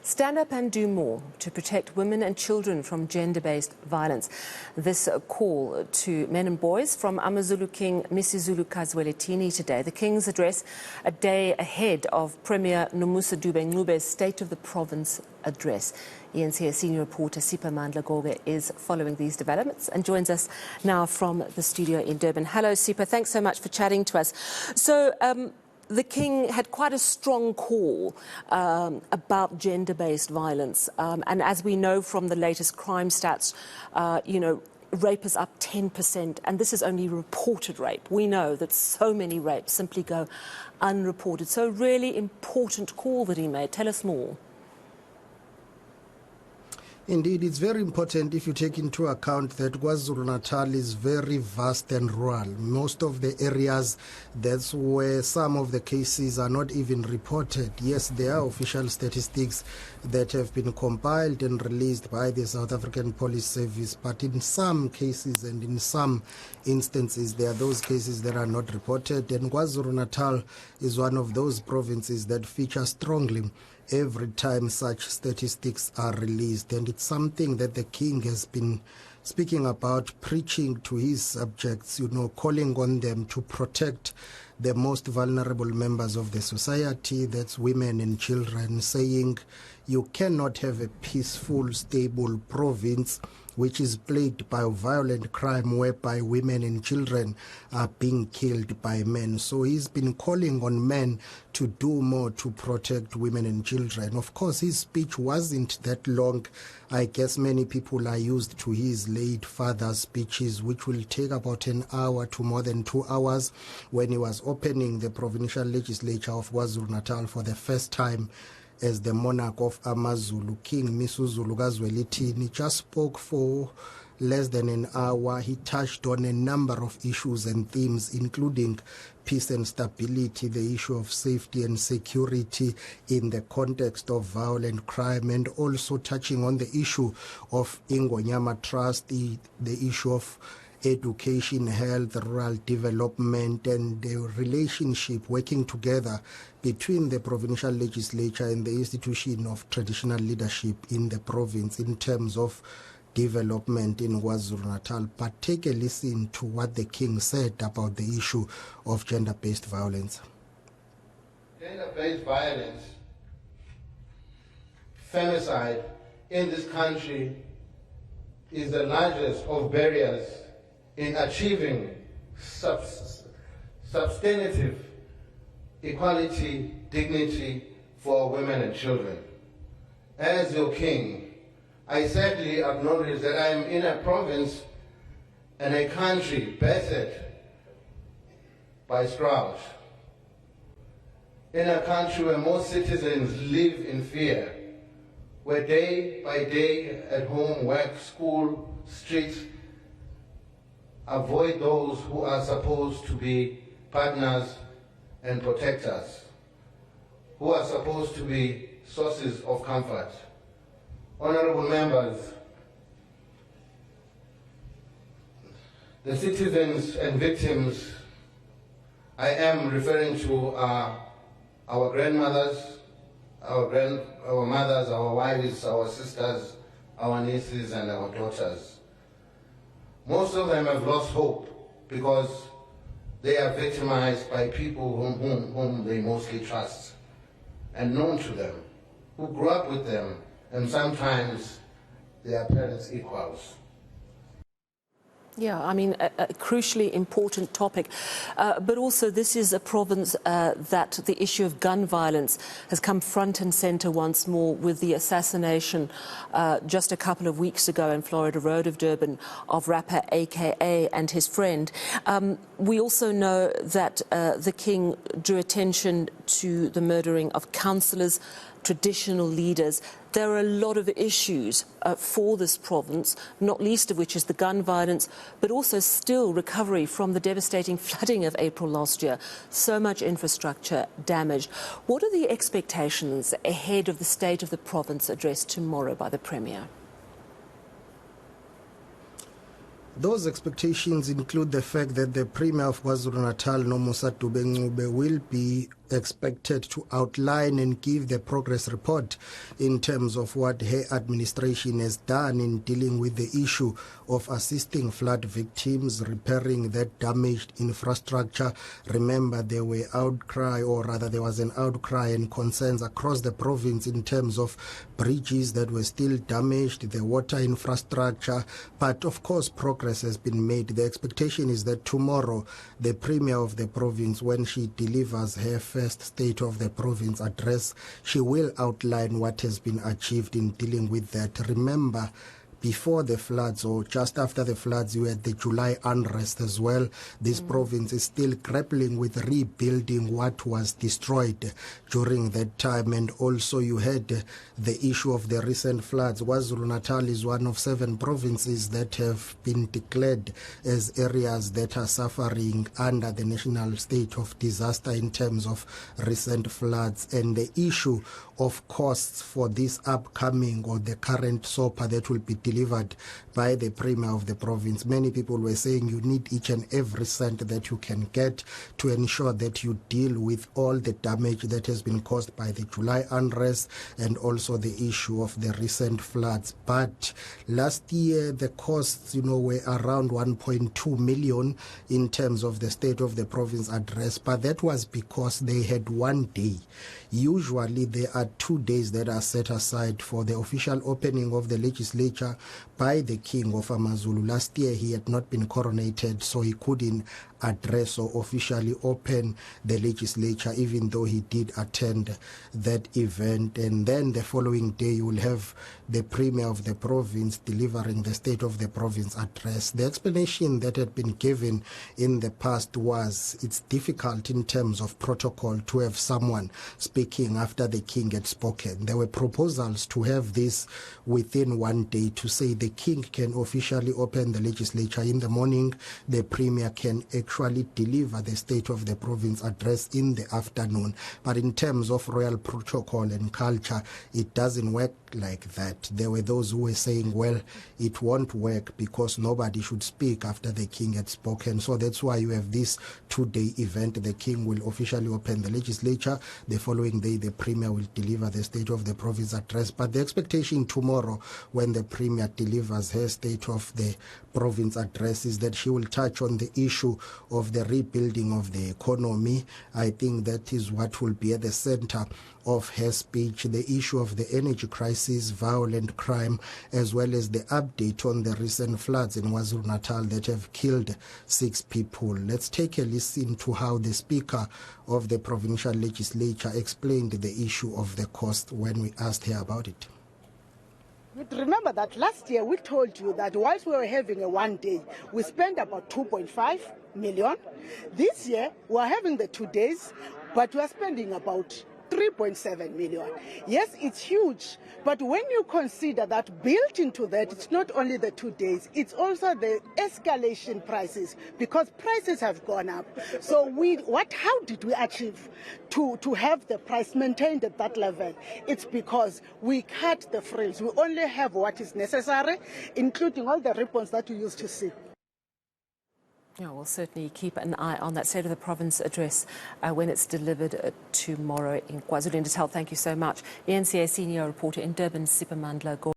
Stand up and do more to protect women and children from gender-based violence. This call to men and boys from AmaZulu King Misuzulu kaZwelithini today. The King's address a day ahead of Premier Nomusa Dubengube's State of the Province address. eNCA senior reporter Siphamandla Goge is following these developments and joins us now from the studio in Durban. Hello, Sipa. Thanks so much for chatting to us. So, the King had quite a strong call about gender-based violence. And as we know from the latest crime stats, rape is up 10%. And this is only reported rape. We know that so many rapes simply go unreported. So a really important call that he made. Tell us more. Indeed, it's very important if you take into account that KwaZulu-Natal is very vast and rural. Most of the areas, that's where some of the cases are not even reported. Yes, there are official statistics that have been compiled and released by the South African Police Service, but in some cases and in some instances, there are those cases that are not reported. And KwaZulu-Natal is one of those provinces that feature strongly every time such statistics are released. And it's something that the King has been speaking about, preaching to his subjects, calling on them to protect the most vulnerable members of the society, that's women and children, saying you cannot have a peaceful, stable province which is plagued by violent crime whereby women and children are being killed by men. So he's been calling on men to do more to protect women and children. Of course, his speech wasn't that long. I guess many people are used to his late father's speeches, which will take about an hour to more than 2 hours. When he was opening the provincial legislature of KwaZulu-Natal for the first time as the monarch of AmaZulu King Misuzulu kaZwelithini, he just spoke for less than an hour. He touched on a number of issues and themes, including peace and stability, the issue of safety and security in the context of violent crime, and also touching on the issue of Ingonyama Trust, the issue of education, health, rural development, and the relationship working together between the provincial legislature and the institution of traditional leadership in the province in terms of development in KwaZulu-Natal. But take a listen to what the King said about the issue of gender-based violence. Gender-based violence, femicide in this country is the largest of barriers in achieving substantive equality, dignity for women and children. As your King, I sadly acknowledge that I am in a province and a country battered by scourge, in a country where most citizens live in fear, where day by day at home, work, school, streets, avoid those who are supposed to be partners and protectors, who are supposed to be sources of comfort. Honorable members, the citizens and victims I am referring to are our grandmothers, our mothers, our wives, our sisters, our nieces, and our daughters. Most of them have lost hope because they are victimized by people whom they mostly trust and known to them, who grew up with them, and sometimes their parents' equals. Yeah, I mean, a crucially important topic. But also this is a province that the issue of gun violence has come front and center once more with the assassination just a couple of weeks ago in Florida Road of Durban of rapper AKA and his friend. We also know that the King drew attention to the murdering of councillors, traditional leaders. There are a lot of issues for this province, not least of which is the gun violence, but also still recovery from the devastating flooding of April last year. So much infrastructure damaged. What are the expectations ahead of the State of the Province address tomorrow by the Premier? Those expectations include the fact that the Premier of KwaZulu-Natal, Nomusa Dubengube, will be expected to outline and give the progress report in terms of what her administration has done in dealing with the issue of assisting flood victims, repairing that damaged infrastructure. Remember, there were outcry, or rather there was an outcry and concerns across the province in terms of bridges that were still damaged, the water infrastructure, but of course progress has been made. The expectation is that tomorrow the Premier of the province, when she delivers her first State of the Province address, she will outline what has been achieved in dealing with that. Remember, before the floods or just after the floods, you had the July unrest as well. This province is still grappling with rebuilding what was destroyed during that time. And also you had the issue of the recent floods. KwaZulu-Natal is one of 7 provinces that have been declared as areas that are suffering under the national state of disaster in terms of recent floods. And the issue of costs for this upcoming or the current SOPA that will be delivered by the Premier of the province. Many people were saying you need each and every cent that you can get to ensure that you deal with all the damage that has been caused by the July unrest and also the issue of the recent floods. But last year the costs, were around 1.2 million in terms of the State of the Province address, but that was because they had one day. Usually there are 2 days that are set aside for the official opening of the legislature by the King of AmaZulu. Last year he had not been coronated, so he couldn't address or officially open the legislature, even though he did attend that event. And then the following day you will have the Premier of the province delivering the State of the Province address. The explanation that had been given in the past was it's difficult in terms of protocol to have someone speaking after the King had spoken. There were proposals to have this within one day, to say the King can officially open the legislature in the morning, the Premier can actually deliver the State of the Province address in the afternoon. But in terms of royal protocol and culture, it doesn't work like that. There were those who were saying, well, it won't work because nobody should speak after the King had spoken. So that's why you have this 2-day event. The King will officially open the legislature. The following day, the Premier will deliver the State of the Province address. But the expectation tomorrow, when the Premier delivers her State of the Province address, is that she will touch on the issue of the rebuilding of the economy. I think that is what will be at the center of her speech, the issue of the energy crisis, violent crime, as well as the update on the recent floods in KwaZulu-Natal that have killed 6 people. Let's take a listen to how the Speaker of the Provincial Legislature explained the issue of the cost when we asked her about it. Remember that last year we told you that whilst we were having a 1 day, we spent about 2.5 million. This year we are having the 2 days, but we are spending about 3.7 million. Yes, it's huge, but when you consider that built into that, it's not only the 2 days, it's also the escalation prices, because prices have gone up. So how did we achieve to have the price maintained at that level? It's because we cut the frills. We only have what is necessary, including all the ribbons that you used to see. Yeah, we'll certainly keep an eye on that State of the Province address when it's delivered tomorrow in KwaZulu-Natal. Thank you so much. eNCA senior reporter in Durban, Siphamandla Goge.